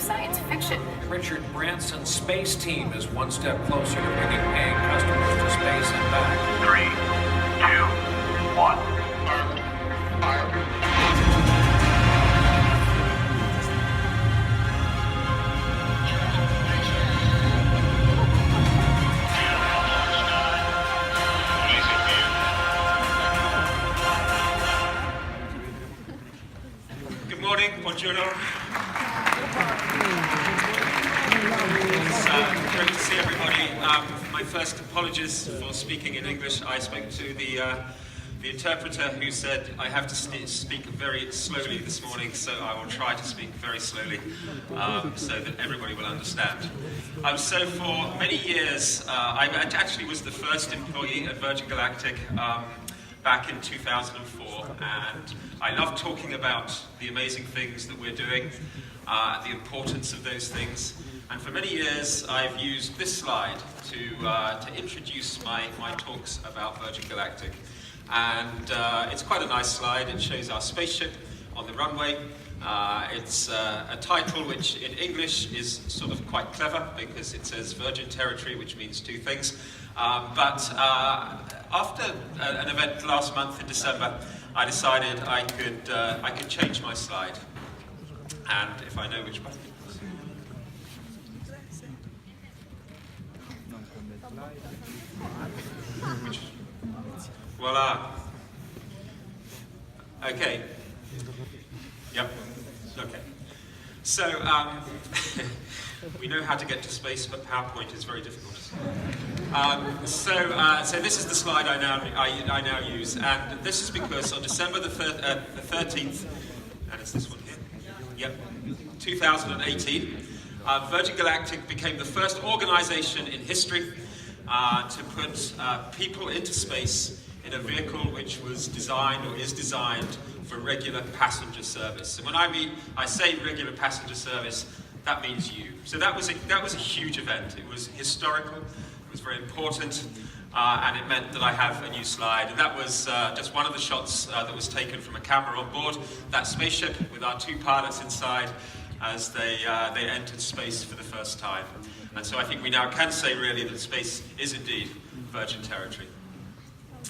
of science fiction. Richard Branson's space team is one step closer to bringing paying customers to space and back. 3, 2, 1. Fire. Good morning, buongiorno. It's great to see everybody. My first apologies for speaking in English. I spoke to the interpreter who said I have to speak very slowly this morning, so I will try to speak very slowly so that everybody will understand. So for many years, I actually was the first employee at Virgin Galactic back in 2004, and I love talking about the amazing things that we're doing, the importance of those things. And for many years, I've used this slide to introduce my talks about Virgin Galactic. And it's quite a nice slide. It shows our spaceship on the runway. It's a title which in English is sort of quite clever because it says Virgin Territory, which means two things. But after an event last month in December, I decided I could change my slide. And if I know which button. Voila. Okay. Yep. Okay. So we know how to get to space, but PowerPoint is very difficult. So this is the slide I now use, and this is because on December the 13th, and it's this one here. Yep. 2018, Virgin Galactic became the first organization in history to put people into space in a vehicle which was designed or is designed for regular passenger service. And when I say regular passenger service, that means you. So that was a huge event. It was historical. It was very important, and it meant that I have a new slide. And that was just one of the shots that was taken from a camera on board that spaceship with our two pilots inside as they entered space for the first time. And so I think we now can say really that space is indeed Virgin Territory.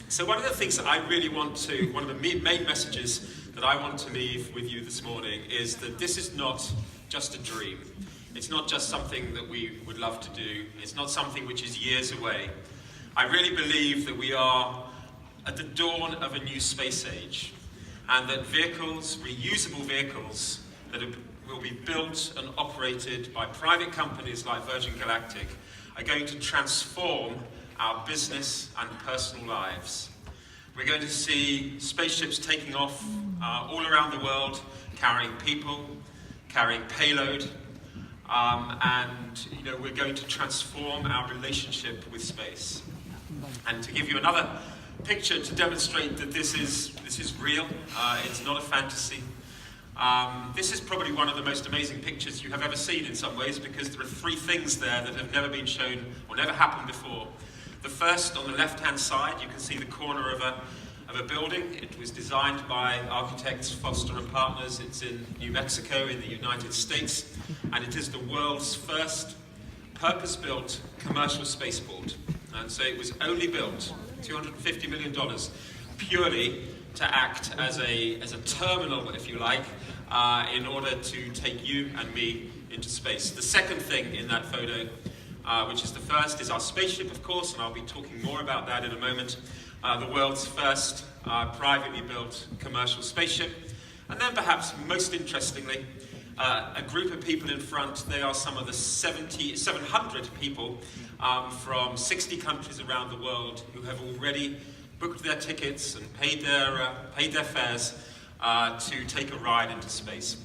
So one of the things that I really want to, one of the main messages that I want to leave with you this morning is that this is not just a dream. It's not just something that we would love to do. It's not something which is years away. I really believe that we are at the dawn of a new space age, and that vehicles, reusable vehicles, that will be built and operated by private companies like Virgin Galactic are going to transform our business and personal lives. We're going to see spaceships taking off all around the world, carrying people, carrying payload, and we're going to transform our relationship with space. And to give you another picture to demonstrate that this is real, it's not a fantasy. This is probably one of the most amazing pictures you have ever seen in some ways, because there are three things there that have never been shown or never happened before. The first, on the left-hand side, you can see the corner of a building. It was designed by architects Foster and Partners. It's in New Mexico in the United States, and it is the world's first purpose-built commercial spaceport. And so it was only built, $250 million, purely to act as a terminal, if you like, in order to take you and me into space. The second thing in that photo, which is the first, is our spaceship, of course, and I'll be talking more about that in a moment. The world's first privately built commercial spaceship. And then perhaps most interestingly, a group of people in front. They are some of the 700 people from 60 countries around the world who have already booked their tickets and paid their fares to take a ride into space.